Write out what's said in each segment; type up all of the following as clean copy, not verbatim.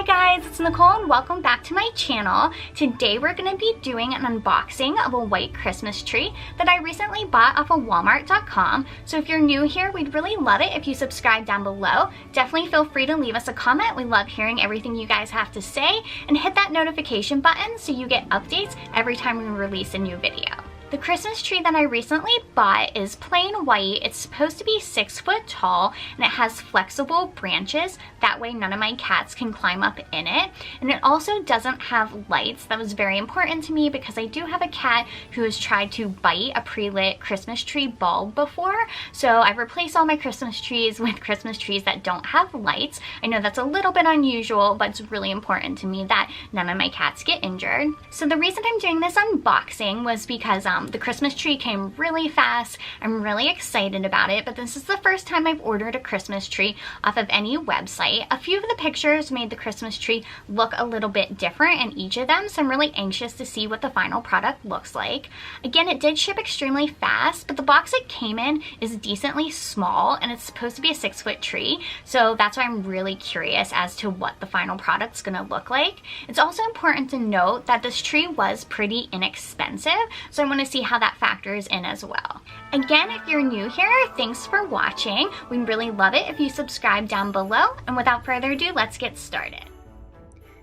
Hi guys, it's Nicole and welcome back to my channel. Today we're going to be doing an unboxing of a white Christmas tree that I recently bought off of Walmart.com. So if you're new here, we'd really love it if you subscribe down below. Definitely feel free to leave us a comment. We love hearing everything you guys have to say, and hit that notification button so you get updates every time we release a new video. The Christmas tree that I recently bought is plain white. It's supposed to be 6 foot tall and it has flexible branches. That way none of my cats can climb up in it. And it also doesn't have lights. That was very important to me because I do have a cat who has tried to bite a pre-lit Christmas tree bulb before. So I've replaced all my Christmas trees with Christmas trees that don't have lights. I know that's a little bit unusual, but it's really important to me that none of my cats get injured. So the reason I'm doing this unboxing was because the Christmas tree came really fast. I'm really excited about it, but this is the first time I've ordered a Christmas tree off of any website. A few of the pictures made the Christmas tree look a little bit different in each of them, so I'm really anxious to see what the final product looks like. Again, it did ship extremely fast, but the box it came in is decently small and it's supposed to be a 6 foot tree, so that's why I'm really curious as to what the final product's gonna look like. It's also important to note that this tree was pretty inexpensive, so I want to see how that factors in as well. Again, if you're new here, thanks for watching. We'd really love it if you subscribe down below, and without further ado, let's get started.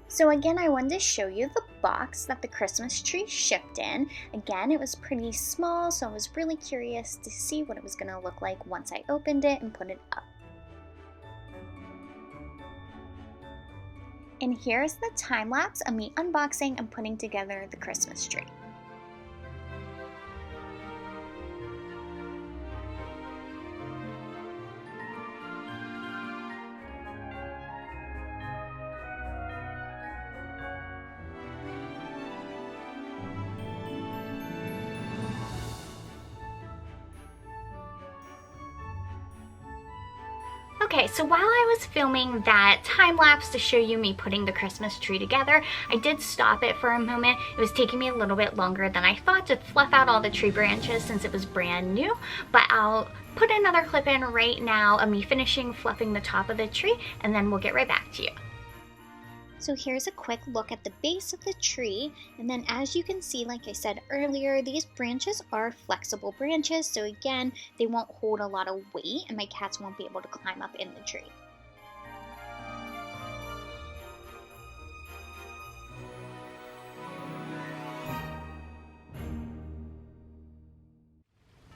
So again, I wanted to show you the box that the Christmas tree shipped in. Again, it was pretty small, so I was really curious to see what it was gonna look like once I opened it and put it up. And here's the time lapse of me unboxing and putting together the Christmas tree. Okay, so while I was filming that time lapse to show you me putting the Christmas tree together, I did stop it for a moment. It was taking me a little bit longer than I thought to fluff out all the tree branches since it was brand new, but I'll put another clip in right now of me finishing fluffing the top of the tree, and then we'll get right back to you. So here's a quick look at the base of the tree, and then as you can see, like I said earlier, these branches are flexible branches, so again, they won't hold a lot of weight and my cats won't be able to climb up in the tree.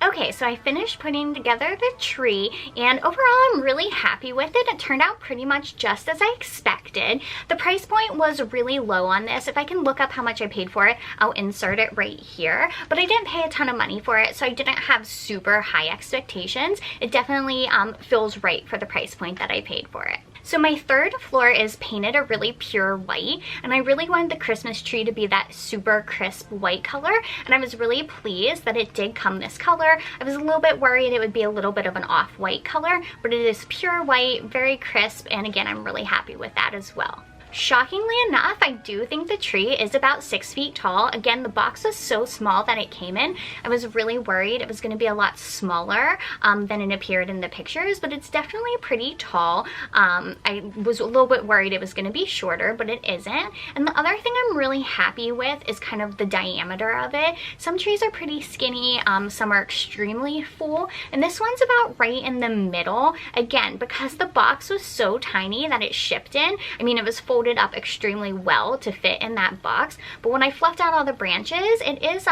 Okay, so I finished putting together the tree, and overall I'm really happy with it. It turned out pretty much just as I expected. The price point was really low on this. If I can look up how much I paid for it, I'll insert it right here. But I didn't pay a ton of money for it, so I didn't have super high expectations. It definitely feels right for the price point that I paid for it. So my third floor is painted a really pure white, and I really wanted the Christmas tree to be that super crisp white color, and I was really pleased that it did come this color. I was a little bit worried it would be a little bit of an off-white color, but it is pure white, very crisp, and again, I'm really happy with that as well. Shockingly enough, I do think the tree is about 6 feet tall. Again, the box was so small that it came in. I was really worried it was going to be a lot smaller than it appeared in the pictures, but it's definitely pretty tall. I was a little bit worried it was going to be shorter, but it isn't. And the other thing I'm really happy with is kind of the diameter of it. Some trees are pretty skinny, some are extremely full, and this one's about right in the middle. Again, because the box was so tiny that it shipped in, I mean, it was folded up extremely well to fit in that box, but when I fluffed out all the branches, it is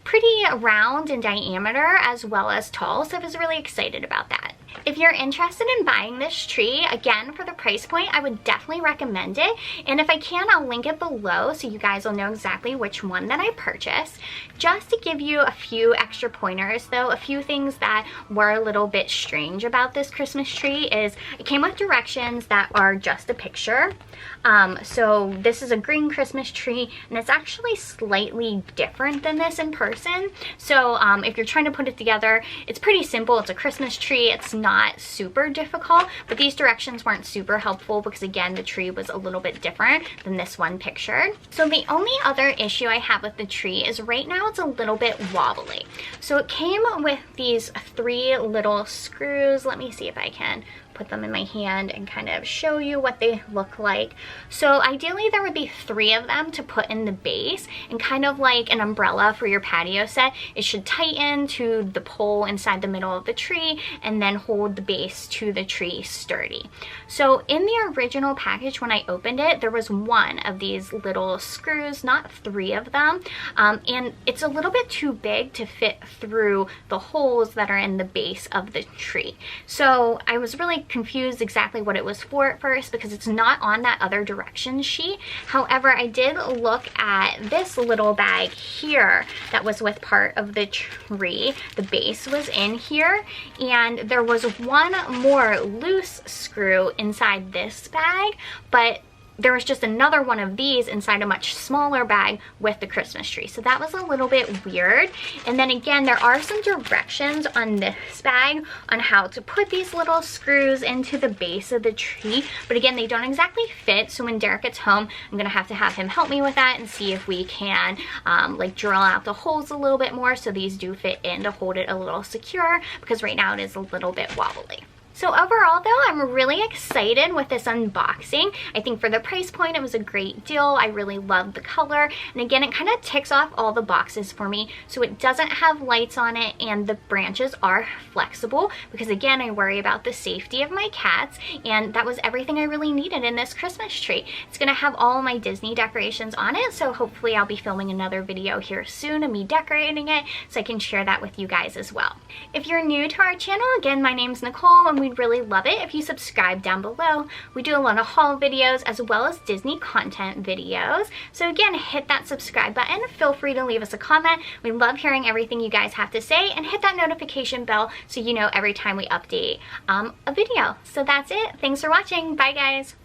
pretty round in diameter as well as tall, so I was really excited about that. If you're interested in buying this tree, again, for the price point, I would definitely recommend it. And if I can, I'll link it below so you guys will know exactly which one that I purchased. Just to give you a few extra pointers though, a few things that were a little bit strange about this Christmas tree is it came with directions that are just a picture. So this is a green Christmas tree, and it's actually slightly different than this in person. So if you're trying to put it together, it's pretty simple. It's a Christmas tree. It's not super difficult, but these directions weren't super helpful because again, the tree was a little bit different than this one pictured. So the only other issue I have with the tree is right now it's a little bit wobbly. So it came with these 3 little screws. Let me see if I can put them in my hand and kind of show you what they look like. So ideally there would be 3 of them to put in the base, and kind of like an umbrella for your patio set, it should tighten to the pole inside the middle of the tree and then hold the base to the tree sturdy. So in the original package when I opened it, there was 1 of these little screws, not 3 of them, and it's a little bit too big to fit through the holes that are in the base of the tree. So I was really confused exactly what it was for at first because it's not on that other directions sheet. However, I did look at this little bag here that was with part of the tree. The base was in here, and there was 1 more loose screw inside this bag, but there was just another one of these inside a much smaller bag with the Christmas tree. So that was a little bit weird. And then again, there are some directions on this bag on how to put these little screws into the base of the tree. But again, they don't exactly fit. So when Derek gets home, I'm gonna have to have him help me with that and see if we can like drill out the holes a little bit more so these do fit in to hold it a little secure, because right now it is a little bit wobbly. So overall though, I'm really excited with this unboxing. I think for the price point, it was a great deal. I really love the color. And again, it kind of ticks off all the boxes for me. So it doesn't have lights on it, and the branches are flexible because again, I worry about the safety of my cats, and that was everything I really needed in this Christmas tree. It's gonna have all my Disney decorations on it, so hopefully I'll be filming another video here soon of me decorating it so I can share that with you guys as well. If you're new to our channel, again, my name's Nicole, and we'd really love it if you subscribe down below. We do a lot of haul videos as well as Disney content videos. So again, hit that subscribe button. Feel free to leave us a comment. We love hearing everything you guys have to say, and hit that notification bell so you know every time we update a video. So that's it. Thanks for watching. Bye guys.